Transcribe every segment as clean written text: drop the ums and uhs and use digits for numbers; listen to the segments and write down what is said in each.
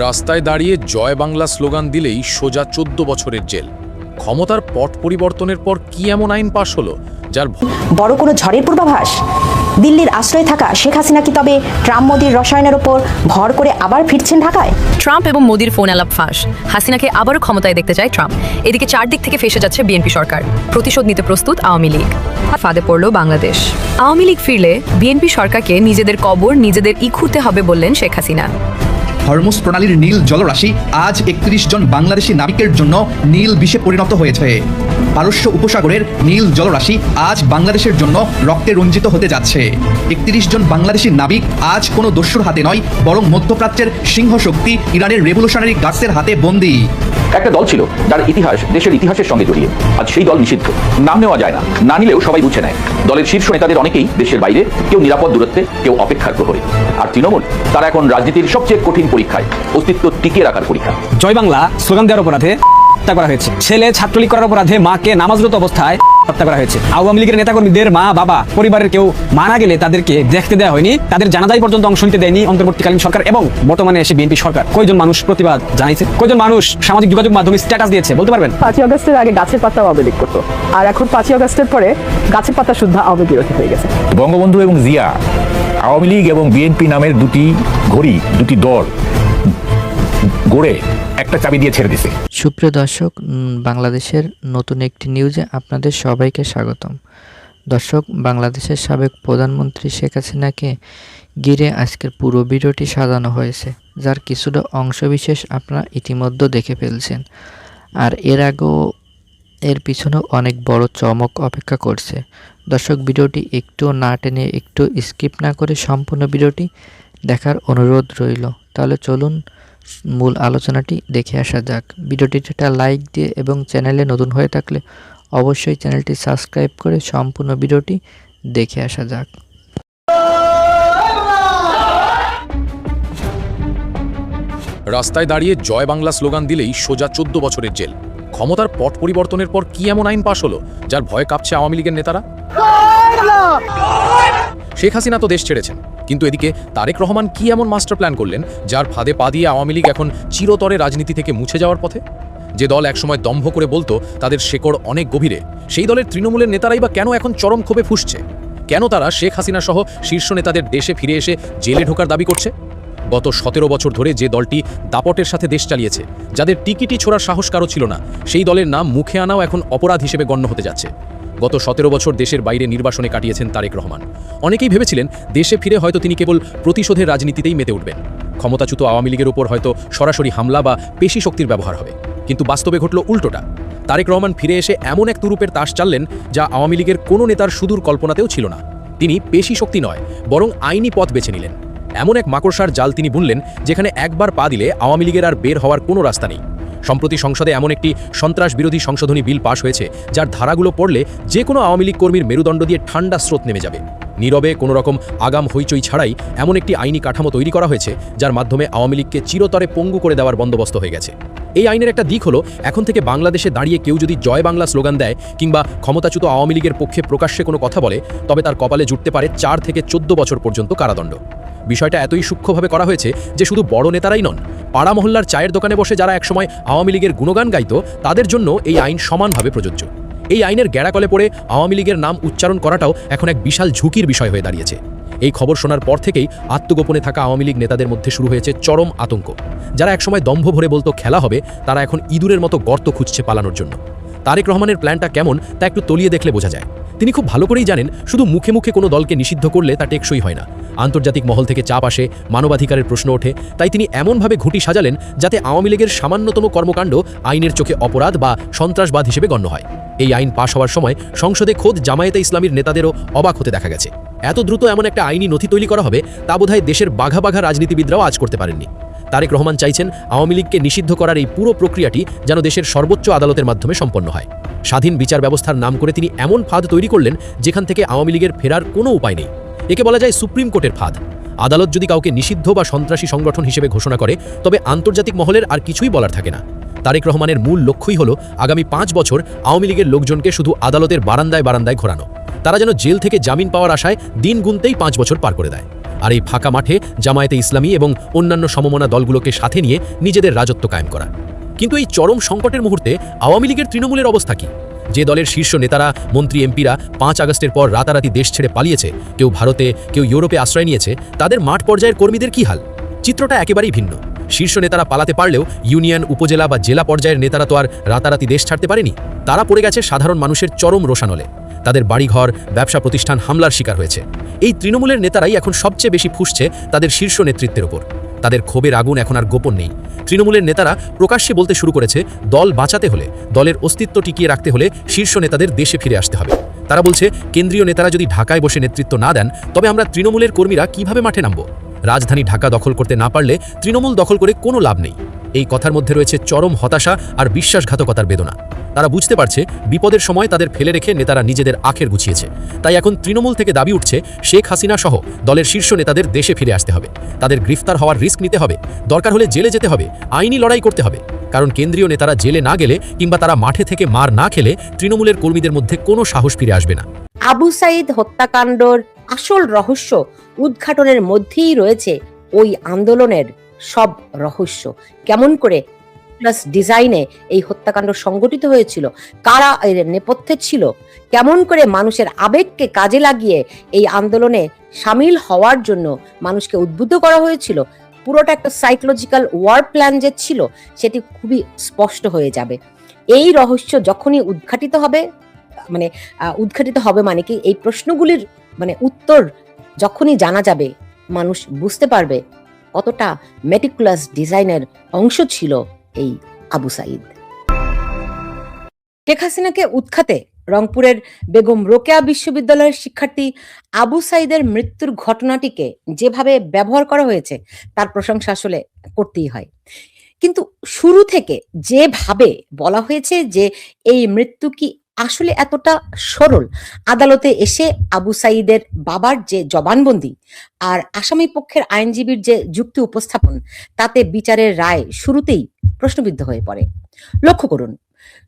রাস্তায় দাঁড়িয়ে জয় বাংলা স্লোগান দিলেই সোজা ১৪ বছরের জেল। ক্ষমতার পট পরিবর্তনের পর কি এমন আইন পাশ হলো যার বড় কোনো ঝড়ের পূর্বাভাস? দিল্লির আশ্রয়ে থাকা শেখ হাসিনা কি তবে ট্রাম্প মোদির রসায়নের ওপর ভর করে আবার ফিরছেন ঢাকায়? ট্রাম্প এবং মোদির ফোন আলাপ ফাঁস। হাসিনাকে আবারও ক্ষমতায় দেখতে চায় ট্রাম্প। এদিকে চারদিক থেকে ফেসে যাচ্ছে বিএনপি সরকার। প্রতিশোধ নিতে প্রস্তুত আওয়ামী লীগ। ফাঁদে পড়ল বাংলাদেশ। আওয়ামী লীগ ফিরলে বিএনপি সরকারকে নিজেদের কবর নিজেদের ইখুতে হবে বললেন শেখ হাসিনা। হরমুজ প্রণালীর নীল জলরাশি আজ ৩১ জন বাংলাদেশি নাবিকের জন্য নীল বিষে পরিণত হয়েছে। পারস্য উপসাগরের নীল জলরাশি আজ বাংলাদেশের জন্য রক্তে রঞ্জিত হতে যাচ্ছে। ৩১ জন বাংলাদেশি নাবিক আজ কোনো দস্যুর হাতে নয়, বরং মধ্যপ্রাচ্যের সিংহ শক্তি ইরানের রেভলিউশনারি গার্ডসের হাতে বন্দী। একটা দল ছিল যার ইতিহাস দেশের ইতিহাসের সঙ্গে জড়িয়ে। আজ সেই দল নিষিদ্ধ, নাম নেওয়া যায় না, না নিলেও সবাই বুঝে নেয়। দলের শীর্ষ নেতাদের অনেকেই দেশের বাইরে, কেউ নিরাপদ দূরত্বে, কেউ অপেক্ষার প্রহরে। আর তৃণমূল, তারা এখন রাজনীতির সবচেয়ে কঠিন পরীক্ষায়, অস্তিত্ব টিকিয়ে রাখার পরীক্ষা। জয় বাংলা স্লোগান দেওয়ার অপরাধে হত্যা করা হয়েছে। ছেলে ছাত্রলীগ করার অপরাধে মাকে নামাজরত অবস্থায় হত্যা করা হয়েছে। আওয়ামী লীগের নেতাকর্মীদের মা বাবা পরিবারের কেউ মারা গেলে তাদেরকে দেখতে দেওয়া হয়নি, তাদের জানাজাই পর্যন্ত অংশ নিতে দেয়নি অন্তর্বর্তীকালীন সরকার এবং বর্তমানে এসে বিএনপি সরকার। কয়জন মানুষ প্রতিবাদ জানাইছে? কয়জন মানুষ সামাজিক যোগাযোগ মাধ্যমে স্ট্যাটাস দিয়েছে বলতে পারবেন? ৫ই আগস্টের আগে গাছের পাতা আওয়ামী লীগ করতো, আর এখন ৫ই আগস্টের পরে গাছের পাতা শুদ্ধ আওয়ামী বিরোধী হয়ে গেছে। বঙ্গবন্ধু এবং জিয়া আওয়ামী লীগ এবং বিএনপি নামের দুটি ঘড়ি, দুটি দল গড়ে একটা চাবি দিয়ে ছেড়ে দিছে। সুপ্রিয় দর্শক, বাংলাদেশের নতুন একটি নিউজে আপনাদের সবাইকে স্বাগতম। দর্শক, বাংলাদেশের সাবেক প্রধানমন্ত্রী শেখ হাসিনাকে ঘিরে আজকের পুরো ভিডিওটি সাজানো হয়েছে, যার কিছুটা অংশবিশেষ আপনারা ইতিমধ্যে দেখে ফেলছেন। আর এর আগেও এর পিছনেও অনেক বড় চমক অপেক্ষা করছে। দর্শক, ভিডিওটি একটু না টেনে, একটু স্কিপ না করে সম্পূর্ণ ভিডিওটি দেখার অনুরোধ রইল। তাহলে চলুন মূল আলোচনাটি দেখে আসা যাক। ভিডিওটিতে একটা লাইক দিয়ে এবং চ্যানেলে নতুন হয়ে থাকলে অবশ্যই চ্যানেলটি সাবস্ক্রাইব করে সম্পূর্ণ ভিডিওটি দেখে আসা যাক। রাস্তায় দাঁড়িয়ে জয় বাংলা স্লোগান দিলেই সোজা ১৪ বছরের জেল। ক্ষমতার পট পরিবর্তনের পর কি এমন আইন পাশ হলো যার ভয়ে কাঁপছে আওয়ামী লীগের নেতারা? শেখ হাসিনা তো দেশ ছেড়েছেন, কিন্তু এদিকে তারেক রহমান কি এমন মাস্টার প্ল্যান করলেন যার ফাঁদে পা দিয়ে আওয়ামী লীগ এখন চিরতরে রাজনীতি থেকে মুছে যাওয়ার পথে? যে দল একসময় দম্ভ করে বলতো তাদের শেকড় অনেক গভীরে, সেই দলের তৃণমূলের নেতারাই বা কেন এখন চরম ক্ষোভে ফুঁসছে? কেন তারা শেখ হাসিনা সহ শীর্ষ নেতাদের দেশে ফিরে এসে জেলে ঢোকার দাবি করছে? গত ১৭ বছর ধরে যে দলটি দাপটের সাথে দেশ চালিয়েছে, যাদের টিকিটি ছোড়ার সাহস কারো ছিল না, সেই দলের নাম মুখে আনাও এখন অপরাধ হিসেবে গণ্য হতে যাচ্ছে। গত ১৭ বছর দেশের বাইরে নির্বাসনে কাটিয়েছেন তারেক রহমান। অনেকেই ভেবেছিলেন দেশে ফিরে হয়তো তিনি কেবল প্রতিশোধের রাজনীতিতেই মেতে উঠবেন, ক্ষমতাচ্যুত আওয়ামী লীগের ওপর হয়তো সরাসরি হামলা বা পেশি শক্তির ব্যবহার হবে। কিন্তু বাস্তবে ঘটল উল্টোটা। তারেক রহমান ফিরে এসে এমন এক তুরুপের তাস চাললেন যা আওয়ামী লীগের কোনো নেতার সুদূর কল্পনাতেও ছিল না। তিনি পেশি শক্তি নয়, বরং আইনি পথ বেছে নিলেন। এমন এক মাকড়সার জাল তিনি বুনলেন যেখানে একবার পা দিলে আওয়ামী লীগের আর বের হওয়ার কোনো রাস্তা নেই। সম্প্রতি সংসদে এমন একটি সন্ত্রাস বিরোধী সংশোধনী বিল পাশ হয়েছে যার ধারাগুলো পড়লে যে কোনো আওয়ামী লীগ কর্মীর মেরুদণ্ড দিয়ে ঠান্ডা স্রোত নেমে যাবে। নীরবে কোনো রকম আগাম হইচই ছাড়াই এমন একটি আইনি কাঠামো তৈরি করা হয়েছে যার মাধ্যমে আওয়ামী লীগকে চিরতরে পঙ্গু করে দেওয়ার বন্দোবস্ত হয়ে গেছে। এই আইনের একটা দিক হলো, এখন থেকে বাংলাদেশে দাঁড়িয়ে কেউ যদি জয় বাংলা স্লোগান দেয় কিংবা ক্ষমতাচ্যুত আওয়ামী লীগের পক্ষে প্রকাশ্যে কোনো কথা বলে, তবে তার কপালে জুটতে পারে ৪ থেকে ১৪ বছর পর্যন্ত কারাদণ্ড। বিষয়টা এতই সূক্ষ্মভাবে করা হয়েছে যে শুধু বড় নেতারাই নন, পাড়া মহল্লার চায়ের দোকানে বসে যারা একসময় আওয়ামী লীগের গুণগান গাইত, তাদের জন্য এই আইন সমানভাবে প্রযোজ্য। এই আইনের গ্যাড়াকলে পড়ে আওয়ামী লীগের নাম উচ্চারণ করাটাও এখন এক বিশাল ঝুঁকির বিষয় হয়ে দাঁড়িয়েছে। এই খবর শোনার পর থেকেই আত্মগোপনে থাকা আওয়ামী লীগ নেতাদের মধ্যে শুরু হয়েছে চরম আতঙ্ক। যারা একসময় দম্ভ ভরে বলতো খেলা হবে, তারা এখন ইঁদুরের মতো গর্ত খুঁজছে পালানোর জন্য। তারেক রহমানের প্ল্যানটা কেমন তা একটু তলিয়ে দেখলে বোঝা যায়। তিনি খুব ভালো করেই জানেন, শুধু মুখে মুখে কোনো দলকে নিষিদ্ধ করলে তা টেকসই হয় না। আন্তর্জাতিক মহল থেকে চাপ আসে, মানবাধিকারের প্রশ্ন ওঠে। তাই তিনি এমনভাবে ঘুঁটি সাজালেন যাতে আওয়ামী লীগের সামান্যতম কর্মকাণ্ড আইনের চোখে অপরাধ বা সন্ত্রাসবাদ হিসেবে গণ্য হয়। এই আইন পাশ হওয়ার সময় সংসদে খোদ জামায়াতে ইসলামীর নেতাদেরও অবাক হতে দেখা গেছে। এত দ্রুত এমন একটা আইনি নথি তৈরি করা হবে তা বোধহয় দেশের বাঘা বাঘা রাজনীতিবিদরাও আজ করতে পারেননি। তারেক রহমান চাইছেন আওয়ামী লীগকে নিষিদ্ধ করার এই পুরো প্রক্রিয়াটি যেন দেশের সর্বোচ্চ আদালতের মাধ্যমে সম্পন্ন হয়। স্বাধীন বিচার ব্যবস্থার নাম করে তিনি এমন ফাঁদ তৈরি করলেন যেখান থেকে আওয়ামী লীগের ফেরার কোনো উপায় নেই। একে বলা যায় সুপ্রিম কোর্টের ফাঁদ। আদালত যদি কাউকে নিষিদ্ধ বা সন্ত্রাসী সংগঠন হিসেবে ঘোষণা করে, তবে আন্তর্জাতিক মহলের আর কিছুই বলার থাকে না। তারেক রহমানের মূল লক্ষ্যই হলো আগামী ৫ বছর আওয়ামী লীগের লোকজনকে শুধু আদালতের বারান্দায় বারান্দায় ঘোরানো। তারা যেন জেল থেকে জামিন পাওয়ার আশায় দিন গুনতেই ৫ বছর পার করে দেয়। আর এই ফাঁকা মাঠে জামায়াতে ইসলামী এবং অন্যান্য সমমনা দলগুলোকে সাথে নিয়ে নিজেদের রাজত্ব কায়েম করা। কিন্তু এই চরম সংকটের মুহূর্তে আওয়ামী লীগের তৃণমূলের অবস্থা কি? যে দলের শীর্ষ নেতারা, মন্ত্রী, এমপিরা 5 আগস্টের পর রাতারাতি দেশ ছেড়ে পালিয়েছে, কেউ ভারতে, কেউ ইউরোপে আশ্রয় নিয়েছে, তাদের মাঠ পর্যায়ের কর্মীদের কি হাল? চিত্রটা একেবারেই ভিন্ন। শীর্ষ নেতারা পালাতে পারলেও ইউনিয়ন, উপজেলা বা জেলা পর্যায়ের নেতারা তো আর রাতারাতি দেশ ছাড়তে পারেনি। তারা পড়ে গেছে সাধারণ মানুষের চরম রোষানলে। তাদের বাড়িঘর, ব্যবসা প্রতিষ্ঠান হামলার শিকার হয়েছে। এই তৃণমূলের নেতারাই এখন সবচেয়ে বেশি ফুঁসছে তাদের শীর্ষ নেতৃত্বের ওপর। তাদের ক্ষোভের আগুন এখন আর গোপন নেই। তৃণমূলের নেতারা প্রকাশ্যে বলতে শুরু করেছে, দল বাঁচাতে হলে, দলের অস্তিত্ব টিকিয়ে রাখতে হলে শীর্ষ নেতাদের দেশে ফিরে আসতে হবে। তারা বলছে, কেন্দ্রীয় নেতারা যদি ঢাকায় বসে নেতৃত্ব না দেন, তবে আমরা তৃণমূলের কর্মীরা কিভাবে মাঠে নামব? রাজধানী ঢাকা দখল করতে না পারলে তৃণমূল দখল করে কোনো লাভ নেই। এই কথার মধ্যে রয়েছে চরম হতাশা আর বিশ্বাসঘাতকতার বেদনা। তারা বুঝতে পারছে বিপদের সময় তাদের ফেলে রেখে নেতারা নিজেদের আখের গুছিয়েছে। তাই এখন তৃণমূল থেকে দাবি উঠছে, শেখ হাসিনা সহ দলের শীর্ষ নেতাদের দেশে ফিরে আসতে হবে। তাদের গ্রেফতার হওয়ার রিস্ক নিতে হবে, দরকার হলে জেলে যেতে হবে, আইনি লড়াই করতে হবে। কারণ কেন্দ্রীয় নেতারা জেলে না গেলে কিংবা তারা মাঠে থেকে মার না খেলে তৃণমূলের কর্মীদের মধ্যে কোনো সাহস ফিরে আসবে না। আবু সাইদ হত্যাকাণ্ডর আসল রহস্য উদ্ঘাটনের মধ্যেই রয়েছে ওই আন্দোলনের সব রহস্য। কেমন করে প্লাস ডিজাইনে এই হত্যাকাণ্ড সংগঠিত হয়েছিল, কারা এর নেপথ্যে ছিল, কেমন করে মানুষের আবেগকে কাজে লাগিয়ে এই আন্দোলনে সামিল হওয়ার জন্য মানুষকে উদ্বুদ্ধ করা হয়েছিল, পুরোটা একটা সাইকোলজিক্যাল ওয়ার প্ল্যান যে ছিল সেটি খুবই স্পষ্ট হয়ে যাবে। এই রহস্য যখনই উদ্ঘাটিত হবে মানে কি এই প্রশ্নগুলির উত্তর যখনই জানা যাবে, মানুষ বুঝতে পারবে কতটা মেটিকুলাস ডিজাইনের অংশ ছিল এই আবু সাইদ। শেখ হাসিনাকে উৎখাতে রংপুরের বেগম রোকেয়া বিশ্ববিদ্যালয়ের শিক্ষার্থী আবু সাইদের মৃত্যুর ঘটনাটিকে যেভাবে ব্যবহার করা হয়েছে তার প্রশংসা আসলে করতেই হয়। কিন্তু শুরু থেকে যেভাবে বলা হয়েছে যে এই মৃত্যু কি আসলে এতটা সরল, আদালতে এসে আবু সাইদের বাবার যে জবানবন্দি আর আসামি পক্ষের আইনজীবীর যে যুক্তি উপস্থাপন, তাতে বিচারের রায় শুরুতেই প্রশ্নবিদ্ধ হয়ে পড়ে। লক্ষ্য করুন,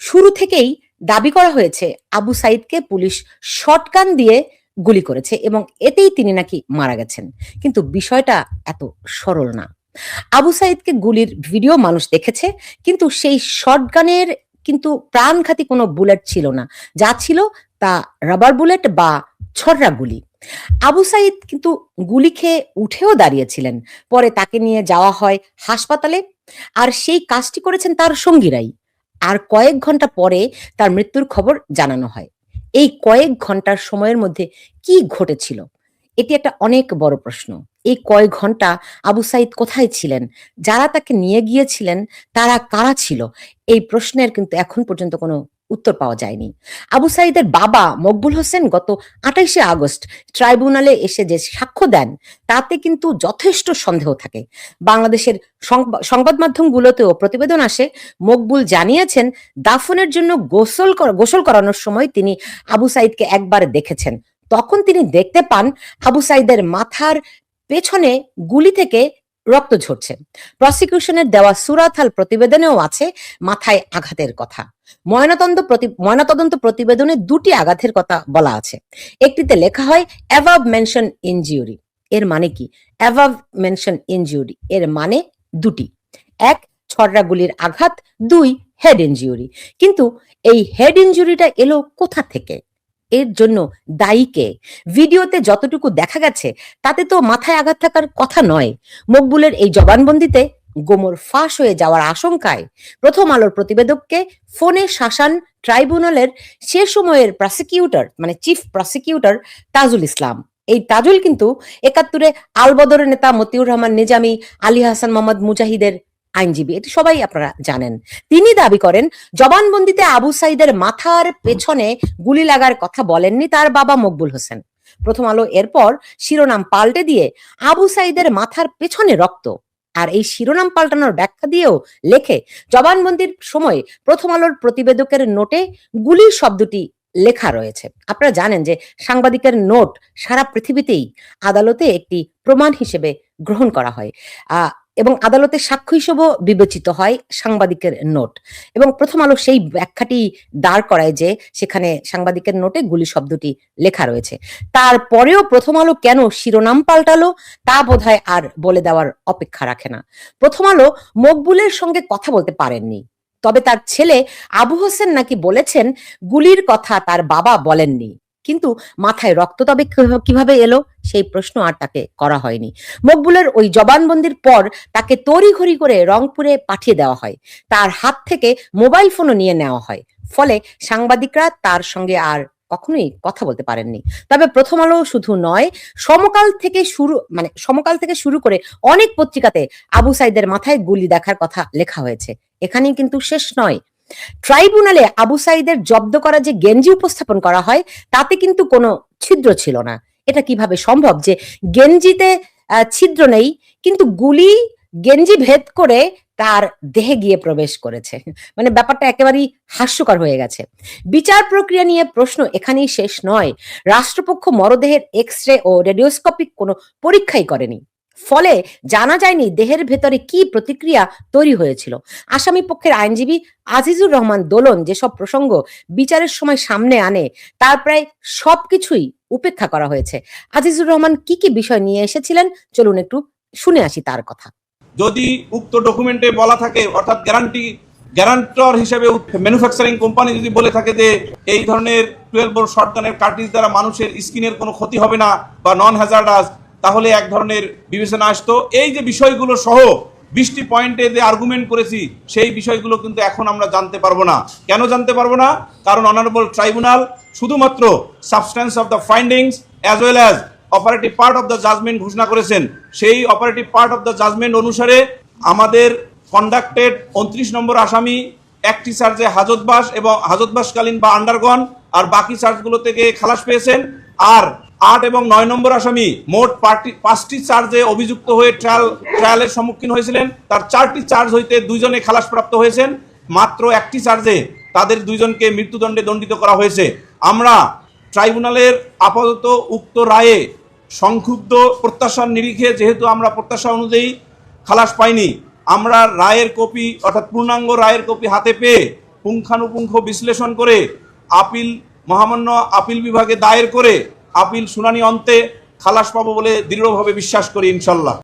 শুরু থেকেই দাবি করা হয়েছে আবু সাইদকে পুলিশ শটগান দিয়ে গুলি করেছে এবং এতেই তিনি নাকি মারা গেছেন। কিন্তু বিষয়টা এত সরল না। আবু সাইদকে গুলির ভিডিও মানুষ দেখেছে, কিন্তু সেই শটগানের কিন্তু প্রাণঘাতী কোনো বুলেট ছিল না, যা ছিল তা রাবার বুলেট বা ছড়রা গুলি। আবু সাইদ কিন্তু গুলি খেয়ে উঠেও দাঁড়িয়েছিলেন। পরে তাকে নিয়ে যাওয়া হয় হাসপাতালে, আর সেই কাজটি করেছেন তার সঙ্গীরাই। আর কয়েক ঘন্টা পরে তার মৃত্যুর খবর জানানো হয়। এই কয়েক ঘন্টার সময়ের মধ্যে কি ঘটেছিল, এটি একটা অনেক বড় প্রশ্ন। এই কয়েক ঘন্টা আবু সাইদ কোথায় ছিলেন, যারা তাকে নিয়ে গিয়েছিলেন তারা কারা ছিল, এই প্রশ্নের কিন্তু এখন পর্যন্ত কোনো উত্তর পাওয়া যায়নি। আবু সাইদের বাবা মকবুল হোসেন গত 28শে আগস্ট ট্রাইব্যুনালে এসে যে সাক্ষ্য দেন, তাতে কিন্তু যথেষ্ট সন্দেহ থাকে। বাংলাদেশের সংবাদ মাধ্যমগুলোতেও প্রতিবেদন আসে, মকবুল জানিয়েছেন দাফনের জন্য গোসল করানোর সময় তিনি আবু সাইদকে একবার দেখেছেন। তখন তিনি দেখতে পান আবু সাইদের মাথার পেছনে গুলি থেকে রক্ত ঝরছে। প্রসিকিউশনের দেওয়া সুরাথাল প্রতিবেদনেও আছে মাথায় আঘাতের কথা। ময়নাতদন্ত প্রতিবেদনে 2টি আঘাতের কথা বলা আছে। একটিতে লেখা হয় অ্যাভাব মেনশন ইনজিউরি। এর মানে কি? অ্যাভাব মেনশন ইনজিউরি এর মানে 2টি, 1 ছড়রা গুলির আঘাত, 2 হেড ইনজিউরি। কিন্তু এই হেড ইনজুরিটা এলো কোথা থেকে? এর জন্য দায়ী কে? ভিডিওতে যতটুকু দেখা গেছে তাতে তো মাথায় আঘাত থাকার কথা নয়। মকবুলের এই জবানবন্দিতে গোমর ফাঁস হয়ে যাওয়ার আশঙ্কায় প্রথম আলোর প্রতিবেদককে ফোনে শাসান ট্রাইব্যুনালের সে সময়ের prosecutor chief prosecutor Tajul Islam. এই তাজুল কিন্তু 71-এ আলবদরের নেতা মতিউর রহমান নিজামী, আলী হাসান মোহাম্মদ মুজাহিদের আইনজীবী, এটি সবাই আপনারা জানেন। তিনি দাবি করেন জবানবন্দিতে আবু সাইদের মাথার পেছনে গুলি লাগার কথা বলেননি তার বাবা মকবুল হোসেন। প্রথম আলো এরপর শিরোনাম পাল্টে দিয়ে আবু সাইদের মাথার পেছনে রক্ত, আর এই শিরোনাম পাল্টানোর ব্যাখ্যা দিয়েও লেখে জবানবন্দির সময় প্রথম আলোর প্রতিবেদকের নোটে গুলির শব্দটি লেখা রয়েছে। আপনারা জানেন যে সাংবাদিকের নোট সারা পৃথিবীতেই আদালতে একটি প্রমাণ হিসেবে গ্রহণ করা হয়। এবং আদালতে সাক্ষ্য হিসেবেও বিবেচিত হয় সাংবাদিকের নোট। এবং প্রথম আলো সেই ব্যাখ্যাটি দাঁড় করায় যে সেখানে সাংবাদিকের নোটে গুলি শব্দটি লেখা রয়েছে। তারপরেও প্রথম আলো কেন শিরোনাম পাল্টালো তা বোধহয় আর বলে দেওয়ার অপেক্ষা রাখে না। প্রথম আলো মকবুলের সঙ্গে কথা বলতে পারেননি, তবে তার ছেলে আবু হোসেন নাকি বলেছেন গুলির কথা তার বাবা বলেননি। কিন্তু মাথায় রক্ত তবে কিভাবে এলো সেই প্রশ্ন আর তাকে করা হয়নি। মকবুলের ওই জবানবন্দির পর তাকে তড়িঘড়ি করে রংপুরে পাঠিয়ে দেওয়া হয়, তার হাত থেকে মোবাইল ফোনও নিয়ে নেওয়া হয়। ফলে সাংবাদিকরা তার সঙ্গে আর কখনোই কথা বলতে পারেননি। তবে প্রথম আলো শুধু নয়, সমকাল থেকে শুরু করে অনেক পত্রিকাতে আবু সাইদের মাথায় গুলি দেখার কথা লেখা হয়েছে। এখানেই কিন্তু শেষ নয়। ট্রাইব্যুনালে আবু সাইদের জব্দ করা যে গেঞ্জি উপস্থাপন করা হয় তাতে কিন্তু কোনো ছিদ্র ছিল না। এটা কিভাবে সম্ভব যে গেঞ্জিতে ছিদ্র নেই কিন্তু গুলি গেঞ্জি ভেদ করে তার দেহে গিয়ে প্রবেশ করেছে? মানে ব্যাপারটা একেবারেই হাস্যকর হয়ে গেছে। বিচার প্রক্রিয়া নিয়ে প্রশ্ন এখানেই শেষ নয়। রাষ্ট্রপক্ষ মরদেহের এক্স-রে ও রেডিওস্কোপিক কোনো পরীক্ষাই করেনি, ফলে জানা যায়নি দেহের ভেতরে কি প্রতিক্রিয়া তৈরি হয়েছিল। আসামি পক্ষের আইনজীবী আজিজুর রহমান দোলন যেসব প্রসঙ্গ বিচারের সময় সামনে আনে তার প্রায় সবকিছুই উপেক্ষা করা হয়েছে। আজিজুর রহমান কি কি বিষয় নিয়ে এসেছিলেন চলুন একটু শুনে আসি তার কথা। যদি উক্ত ডকুমেন্টে বলা থাকে, অর্থাৎ গ্যারান্টর হিসেবে ম্যানুফ্যাকচারিং কোম্পানি যদি বলে থাকে যে এই ধরনের 12 বোর শটগানের কার্ট্রিজ দ্বারা মানুষের স্কিনের কোনো ক্ষতি হবে না বা নন হ্যাজার্ডাস, তাহলে এক ধরনের বিবেচনা আসতো। এই যে বিষয়গুলো সহ 20টি পয়েন্টে যে আর্গুমেন্ট করেছি সেই বিষয়গুলো কিন্তু এখন আমরা জানতে পারবো না। কেন জানতে পারবো না? কারণ অনারেবল ট্রাইব্যুনাল শুধুমাত্র substance of the findings as well as operative part of the judgment ঘোষণা করেছেন। সেই operative part of the judgment অনুসারে আমাদের কন্ডাক্টেড 29 নম্বর আসামি একটি চার্জে হাজতবাস এবং হাজতবাসকালীন বা আন্ডারগন, আর বাকি চার্জগুলো থেকে খালাস পেয়েছেন। আর 8 এবং 9 নম্বর আসামি মোট 5টি চার্জে অভিযুক্ত হয়ে ট্রায়ালের সম্মুখীন হয়েছিলেন। তার 4টি চার্জ হইতে 2 জনে খালাসপ্রাপ্ত হয়েছেন। মাত্র একটি চার্জে তাদের 2 জনকে মৃত্যুদণ্ডে দণ্ডিত করা হয়েছে। আমরা ট্রাইব্যুনালের আপাতত উক্ত রায়ে সংক্ষুব্ধ প্রত্যাশার নিরিখে, যেহেতু আমরা প্রত্যাশা অনুযায়ী খালাস পাইনি, আমরা রায়ের কপি অর্থাৎ পূর্ণাঙ্গ রায়ের কপি হাতে পেয়ে পুঙ্খানুপুঙ্খ বিশ্লেষণ করে মহামান্য আপিল বিভাগে দায়ের করে আপিল শুনানি অন্তে খালাস পাবো বলে দৃঢ়ভাবে বিশ্বাস করি ইনশাল্লাহ।